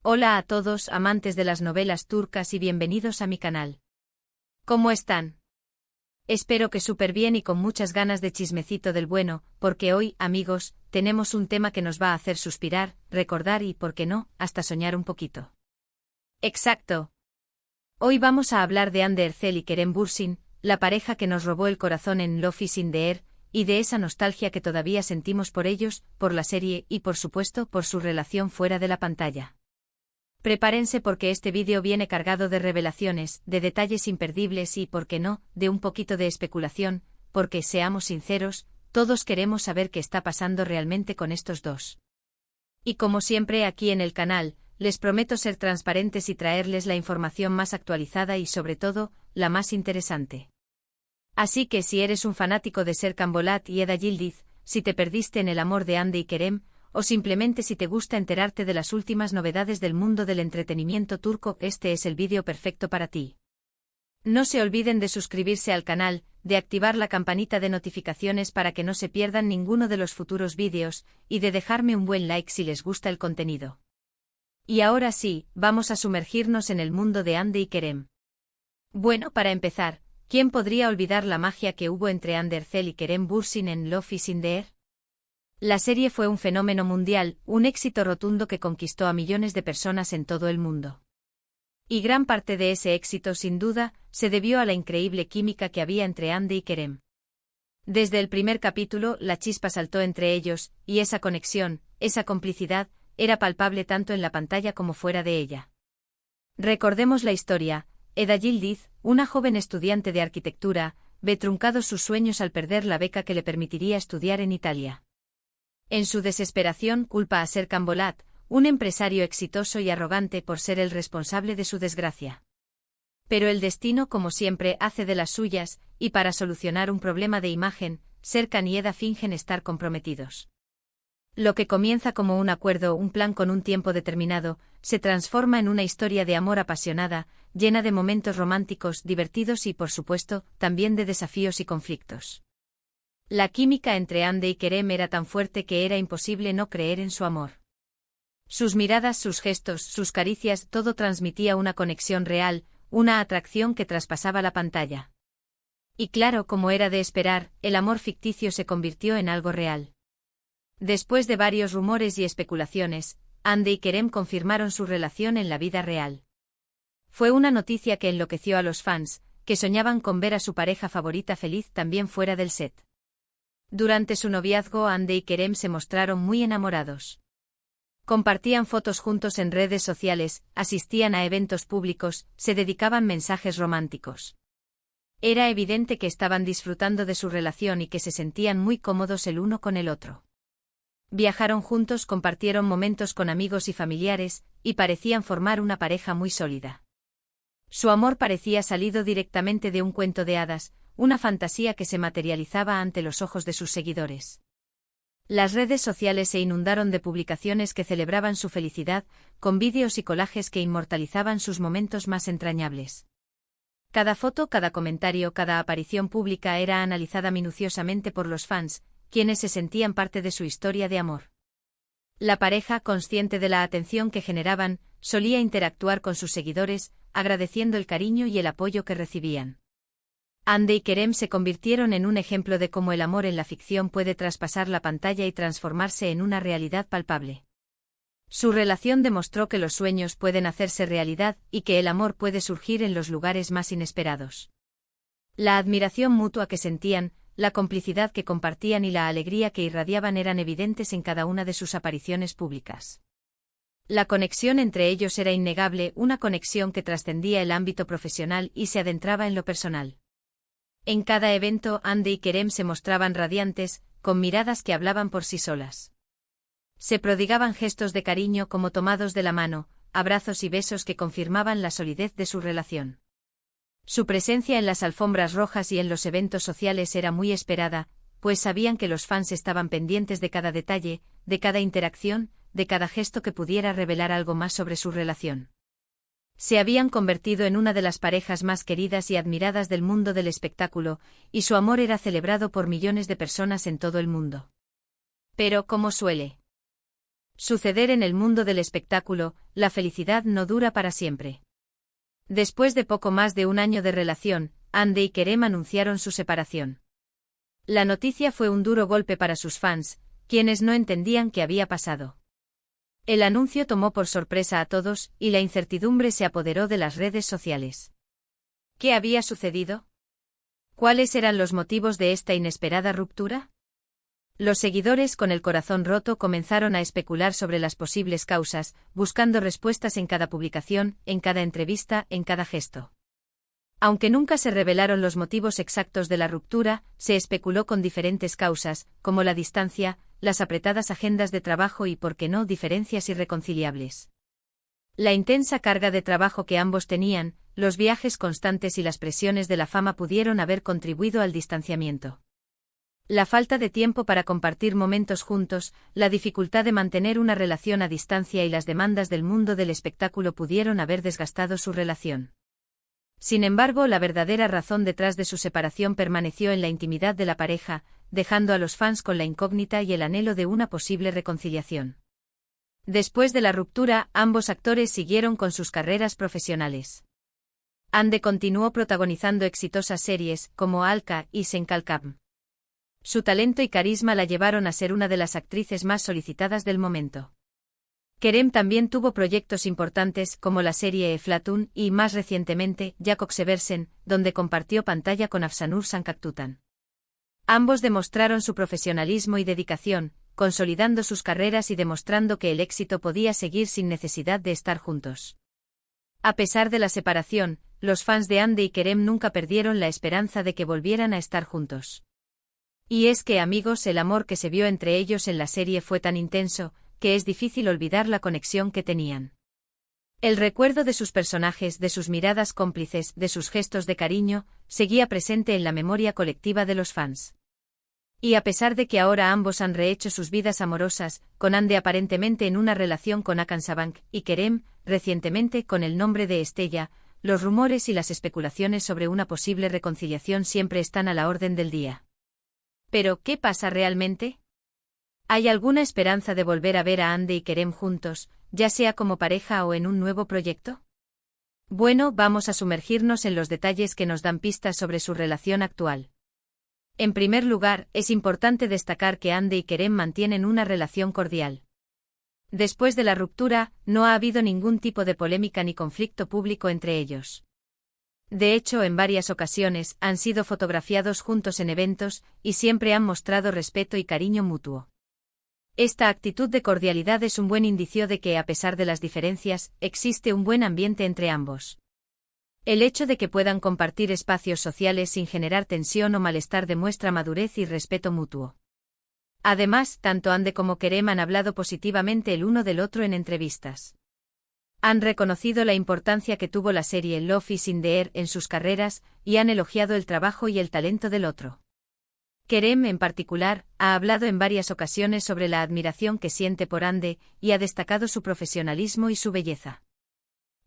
Hola a todos amantes de las novelas turcas y bienvenidos a mi canal. ¿Cómo están? Espero que súper bien y con muchas ganas de chismecito del bueno, porque hoy, amigos, tenemos un tema que nos va a hacer suspirar, recordar y, por qué no, hasta soñar un poquito. Exacto. Hoy vamos a hablar de Hande Erçel y Kerem Bürsin, la pareja que nos robó el corazón en Love is in the Air, y de esa nostalgia que todavía sentimos por ellos, por la serie y por supuesto por su relación fuera de la pantalla. Prepárense porque este vídeo viene cargado de revelaciones, de detalles imperdibles y, por qué no, de un poquito de especulación, porque, seamos sinceros, todos queremos saber qué está pasando realmente con estos dos. Y como siempre aquí en el canal, les prometo ser transparentes y traerles la información más actualizada y sobre todo, la más interesante. Así que si eres un fanático de Serkan Bolat y Eda Yildiz, si te perdiste en el amor de Hande y Kerem, o simplemente si te gusta enterarte de las últimas novedades del mundo del entretenimiento turco, este es el vídeo perfecto para ti. No se olviden de suscribirse al canal, de activar la campanita de notificaciones para que no se pierdan ninguno de los futuros vídeos, y de dejarme un buen like si les gusta el contenido. Y ahora sí, vamos a sumergirnos en el mundo de Hande y Kerem. Bueno, para empezar, ¿quién podría olvidar la magia que hubo entre Hande Erçel y Kerem Bürsin en Love is in the Air? La serie fue un fenómeno mundial, un éxito rotundo que conquistó a millones de personas en todo el mundo. Y gran parte de ese éxito, sin duda, se debió a la increíble química que había entre Hande y Kerem. Desde el primer capítulo, la chispa saltó entre ellos, y esa conexión, esa complicidad, era palpable tanto en la pantalla como fuera de ella. Recordemos la historia. Eda Yildiz, una joven estudiante de arquitectura, ve truncados sus sueños al perder la beca que le permitiría estudiar en Italia. En su desesperación culpa a Serkan Bolat, un empresario exitoso y arrogante por ser el responsable de su desgracia. Pero el destino, como siempre, hace de las suyas, y para solucionar un problema de imagen, Serkan y Eda fingen estar comprometidos. Lo que comienza como un acuerdo, un plan con un tiempo determinado, se transforma en una historia de amor apasionada, llena de momentos románticos, divertidos y, por supuesto, también de desafíos y conflictos. La química entre Hande y Kerem era tan fuerte que era imposible no creer en su amor. Sus miradas, sus gestos, sus caricias, todo transmitía una conexión real, una atracción que traspasaba la pantalla. Y claro, como era de esperar, el amor ficticio se convirtió en algo real. Después de varios rumores y especulaciones, Hande y Kerem confirmaron su relación en la vida real. Fue una noticia que enloqueció a los fans, que soñaban con ver a su pareja favorita feliz también fuera del set. Durante su noviazgo, Hande y Kerem se mostraron muy enamorados. Compartían fotos juntos en redes sociales, asistían a eventos públicos, se dedicaban mensajes románticos. Era evidente que estaban disfrutando de su relación y que se sentían muy cómodos el uno con el otro. Viajaron juntos, compartieron momentos con amigos y familiares, y parecían formar una pareja muy sólida. Su amor parecía salido directamente de un cuento de hadas, una fantasía que se materializaba ante los ojos de sus seguidores. Las redes sociales se inundaron de publicaciones que celebraban su felicidad, con vídeos y collages que inmortalizaban sus momentos más entrañables. Cada foto, cada comentario, cada aparición pública era analizada minuciosamente por los fans, quienes se sentían parte de su historia de amor. La pareja, consciente de la atención que generaban, solía interactuar con sus seguidores, agradeciendo el cariño y el apoyo que recibían. Hande y Kerem se convirtieron en un ejemplo de cómo el amor en la ficción puede traspasar la pantalla y transformarse en una realidad palpable. Su relación demostró que los sueños pueden hacerse realidad y que el amor puede surgir en los lugares más inesperados. La admiración mutua que sentían, la complicidad que compartían y la alegría que irradiaban eran evidentes en cada una de sus apariciones públicas. La conexión entre ellos era innegable, una conexión que trascendía el ámbito profesional y se adentraba en lo personal. En cada evento, Hande y Kerem se mostraban radiantes, con miradas que hablaban por sí solas. Se prodigaban gestos de cariño como tomados de la mano, abrazos y besos que confirmaban la solidez de su relación. Su presencia en las alfombras rojas y en los eventos sociales era muy esperada, pues sabían que los fans estaban pendientes de cada detalle, de cada interacción, de cada gesto que pudiera revelar algo más sobre su relación. Se habían convertido en una de las parejas más queridas y admiradas del mundo del espectáculo, y su amor era celebrado por millones de personas en todo el mundo. Pero, como suele Suceder en el mundo del espectáculo, la felicidad no dura para siempre. Después de poco más de un año de relación, Hande y Kerem anunciaron su separación. La noticia fue un duro golpe para sus fans, quienes no entendían qué había pasado. El anuncio tomó por sorpresa a todos, y la incertidumbre se apoderó de las redes sociales. ¿Qué había sucedido? ¿Cuáles eran los motivos de esta inesperada ruptura? Los seguidores con el corazón roto comenzaron a especular sobre las posibles causas, buscando respuestas en cada publicación, en cada entrevista, en cada gesto. Aunque nunca se revelaron los motivos exactos de la ruptura, se especuló con diferentes causas, como la distancia, las apretadas agendas de trabajo y, por qué no, diferencias irreconciliables. La intensa carga de trabajo que ambos tenían, los viajes constantes y las presiones de la fama pudieron haber contribuido al distanciamiento. La falta de tiempo para compartir momentos juntos, la dificultad de mantener una relación a distancia y las demandas del mundo del espectáculo pudieron haber desgastado su relación. Sin embargo, la verdadera razón detrás de su separación permaneció en la intimidad de la pareja, dejando a los fans con la incógnita y el anhelo de una posible reconciliación. Después de la ruptura, ambos actores siguieron con sus carreras profesionales. Hande continuó protagonizando exitosas series, como Alka y Senkalkam. Su talento y carisma la llevaron a ser una de las actrices más solicitadas del momento. Kerem también tuvo proyectos importantes como la serie Eflatun y, más recientemente, Jakob Seversen, donde compartió pantalla con Afsanur Sankaktutan. Ambos demostraron su profesionalismo y dedicación, consolidando sus carreras y demostrando que el éxito podía seguir sin necesidad de estar juntos. A pesar de la separación, los fans de Hande y Kerem nunca perdieron la esperanza de que volvieran a estar juntos. Y es que, amigos, el amor que se vio entre ellos en la serie fue tan intenso, que es difícil olvidar la conexión que tenían. El recuerdo de sus personajes, de sus miradas cómplices, de sus gestos de cariño, seguía presente en la memoria colectiva de los fans. Y a pesar de que ahora ambos han rehecho sus vidas amorosas, con Hande aparentemente en una relación con Hakan Sabank, y Kerem, recientemente con el nombre de Estella, los rumores y las especulaciones sobre una posible reconciliación siempre están a la orden del día. ¿Pero qué pasa realmente? ¿Hay alguna esperanza de volver a ver a Hande y Kerem juntos, ya sea como pareja o en un nuevo proyecto? Bueno, vamos a sumergirnos en los detalles que nos dan pistas sobre su relación actual. En primer lugar, es importante destacar que Hande y Kerem mantienen una relación cordial. Después de la ruptura, no ha habido ningún tipo de polémica ni conflicto público entre ellos. De hecho, en varias ocasiones, han sido fotografiados juntos en eventos, y siempre han mostrado respeto y cariño mutuo. Esta actitud de cordialidad es un buen indicio de que, a pesar de las diferencias, existe un buen ambiente entre ambos. El hecho de que puedan compartir espacios sociales sin generar tensión o malestar demuestra madurez y respeto mutuo. Además, tanto Hande como Kerem han hablado positivamente el uno del otro en entrevistas. Han reconocido la importancia que tuvo la serie Love is in the Air en sus carreras, y han elogiado el trabajo y el talento del otro. Kerem, en particular, ha hablado en varias ocasiones sobre la admiración que siente por Hande, y ha destacado su profesionalismo y su belleza.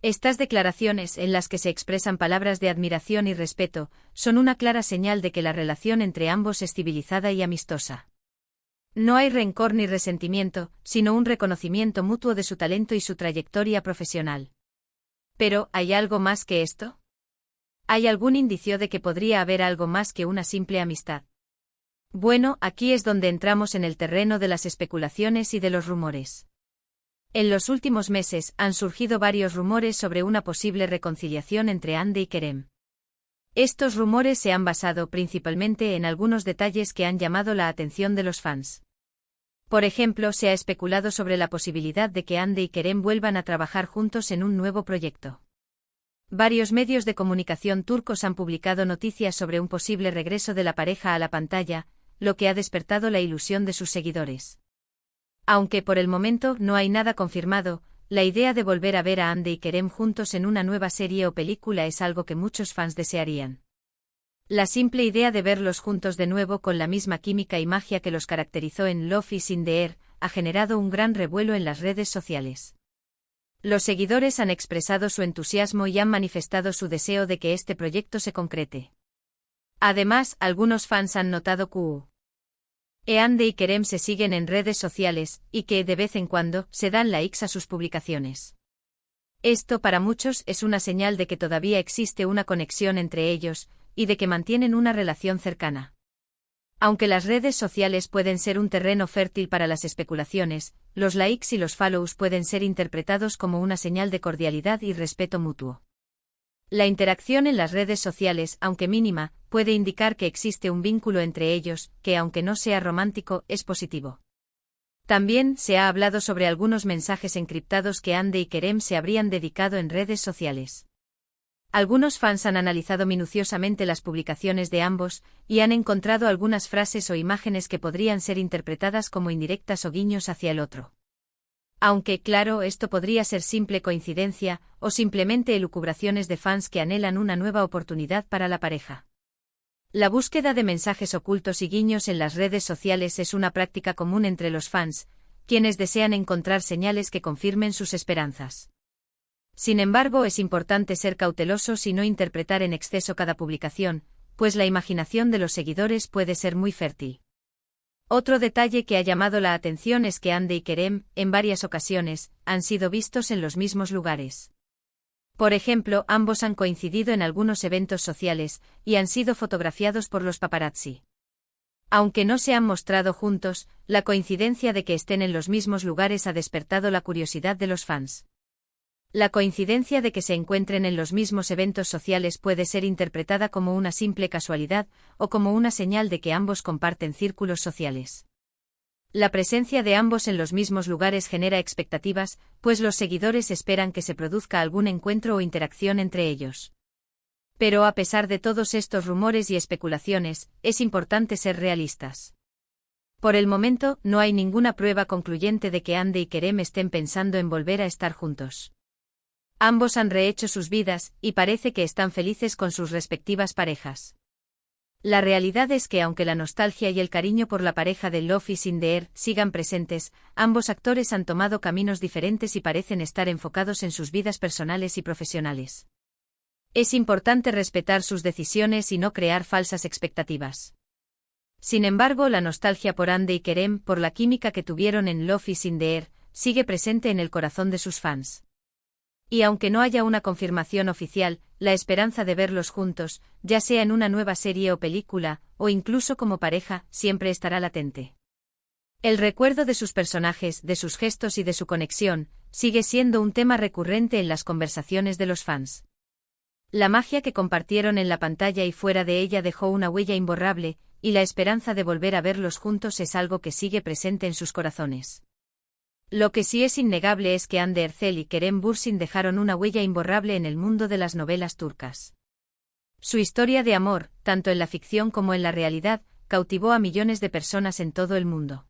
Estas declaraciones, en las que se expresan palabras de admiración y respeto, son una clara señal de que la relación entre ambos es civilizada y amistosa. No hay rencor ni resentimiento, sino un reconocimiento mutuo de su talento y su trayectoria profesional. Pero, ¿hay algo más que esto? ¿Hay algún indicio de que podría haber algo más que una simple amistad? Bueno, aquí es donde entramos en el terreno de las especulaciones y de los rumores. En los últimos meses han surgido varios rumores sobre una posible reconciliación entre Hande y Kerem. Estos rumores se han basado principalmente en algunos detalles que han llamado la atención de los fans. Por ejemplo, se ha especulado sobre la posibilidad de que Hande y Kerem vuelvan a trabajar juntos en un nuevo proyecto. Varios medios de comunicación turcos han publicado noticias sobre un posible regreso de la pareja a la pantalla, lo que ha despertado la ilusión de sus seguidores. Aunque por el momento no hay nada confirmado, la idea de volver a ver a Hande y Kerem juntos en una nueva serie o película es algo que muchos fans desearían. La simple idea de verlos juntos de nuevo con la misma química y magia que los caracterizó en Love is in the Air ha generado un gran revuelo en las redes sociales. Los seguidores han expresado su entusiasmo y han manifestado su deseo de que este proyecto se concrete. Además, algunos fans han notado que Eande y Kerem se siguen en redes sociales, y que, de vez en cuando, se dan likes a sus publicaciones. Esto para muchos es una señal de que todavía existe una conexión entre ellos, y de que mantienen una relación cercana. Aunque las redes sociales pueden ser un terreno fértil para las especulaciones, los likes y los follows pueden ser interpretados como una señal de cordialidad y respeto mutuo. La interacción en las redes sociales, aunque mínima, puede indicar que existe un vínculo entre ellos, que aunque no sea romántico, es positivo. También se ha hablado sobre algunos mensajes encriptados que Hande y Kerem se habrían dedicado en redes sociales. Algunos fans han analizado minuciosamente las publicaciones de ambos, y han encontrado algunas frases o imágenes que podrían ser interpretadas como indirectas o guiños hacia el otro. Aunque, claro, esto podría ser simple coincidencia, o simplemente elucubraciones de fans que anhelan una nueva oportunidad para la pareja. La búsqueda de mensajes ocultos y guiños en las redes sociales es una práctica común entre los fans, quienes desean encontrar señales que confirmen sus esperanzas. Sin embargo, es importante ser cautelosos y no interpretar en exceso cada publicación, pues la imaginación de los seguidores puede ser muy fértil. Otro detalle que ha llamado la atención es que Hande y Kerem, en varias ocasiones, han sido vistos en los mismos lugares. Por ejemplo, ambos han coincidido en algunos eventos sociales, y han sido fotografiados por los paparazzi. Aunque no se han mostrado juntos, la coincidencia de que estén en los mismos lugares ha despertado la curiosidad de los fans. La coincidencia de que se encuentren en los mismos eventos sociales puede ser interpretada como una simple casualidad, o como una señal de que ambos comparten círculos sociales. La presencia de ambos en los mismos lugares genera expectativas, pues los seguidores esperan que se produzca algún encuentro o interacción entre ellos. Pero a pesar de todos estos rumores y especulaciones, es importante ser realistas. Por el momento, no hay ninguna prueba concluyente de que Hande y Kerem estén pensando en volver a estar juntos. Ambos han rehecho sus vidas, y parece que están felices con sus respectivas parejas. La realidad es que aunque la nostalgia y el cariño por la pareja de Love is in the air sigan presentes, ambos actores han tomado caminos diferentes y parecen estar enfocados en sus vidas personales y profesionales. Es importante respetar sus decisiones y no crear falsas expectativas. Sin embargo, la nostalgia por Hande y Kerem, por la química que tuvieron en Love is in the air, sigue presente en el corazón de sus fans. Y aunque no haya una confirmación oficial, la esperanza de verlos juntos, ya sea en una nueva serie o película, o incluso como pareja, siempre estará latente. El recuerdo de sus personajes, de sus gestos y de su conexión, sigue siendo un tema recurrente en las conversaciones de los fans. La magia que compartieron en la pantalla y fuera de ella dejó una huella imborrable, y la esperanza de volver a verlos juntos es algo que sigue presente en sus corazones. Lo que sí es innegable es que Hande Erçel y Kerem Bürsin dejaron una huella imborrable en el mundo de las novelas turcas. Su historia de amor, tanto en la ficción como en la realidad, cautivó a millones de personas en todo el mundo.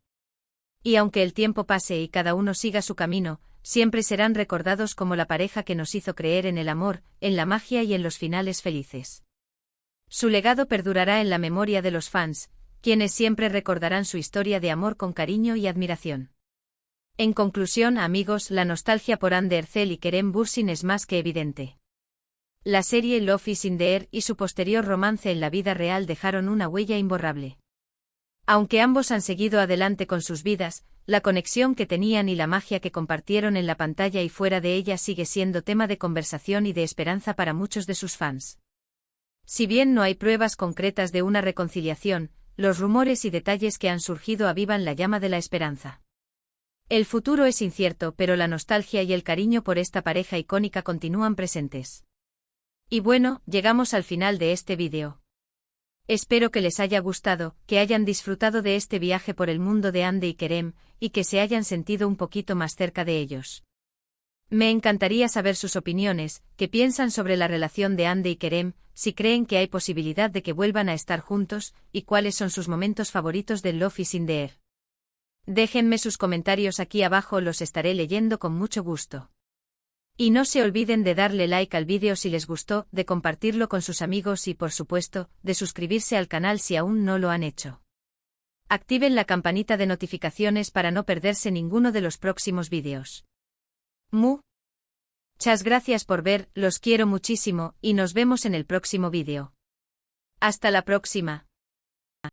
Y aunque el tiempo pase y cada uno siga su camino, siempre serán recordados como la pareja que nos hizo creer en el amor, en la magia y en los finales felices. Su legado perdurará en la memoria de los fans, quienes siempre recordarán su historia de amor con cariño y admiración. En conclusión, amigos, la nostalgia por Hande Erçel y Kerem Bürsin es más que evidente. La serie Love is in the air y su posterior romance en la vida real dejaron una huella imborrable. Aunque ambos han seguido adelante con sus vidas, la conexión que tenían y la magia que compartieron en la pantalla y fuera de ella sigue siendo tema de conversación y de esperanza para muchos de sus fans. Si bien no hay pruebas concretas de una reconciliación, los rumores y detalles que han surgido avivan la llama de la esperanza. El futuro es incierto, pero la nostalgia y el cariño por esta pareja icónica continúan presentes. Y bueno, llegamos al final de este vídeo. Espero que les haya gustado, que hayan disfrutado de este viaje por el mundo de Hande y Kerem, y que se hayan sentido un poquito más cerca de ellos. Me encantaría saber sus opiniones, qué piensan sobre la relación de Hande y Kerem, si creen que hay posibilidad de que vuelvan a estar juntos, y cuáles son sus momentos favoritos de Love is in the air. Déjenme sus comentarios aquí abajo, los estaré leyendo con mucho gusto. Y no se olviden de darle like al vídeo si les gustó, de compartirlo con sus amigos y, por supuesto, de suscribirse al canal si aún no lo han hecho. Activen la campanita de notificaciones para no perderse ninguno de los próximos vídeos. Muchas gracias por ver, los quiero muchísimo, y nos vemos en el próximo vídeo. Hasta la próxima.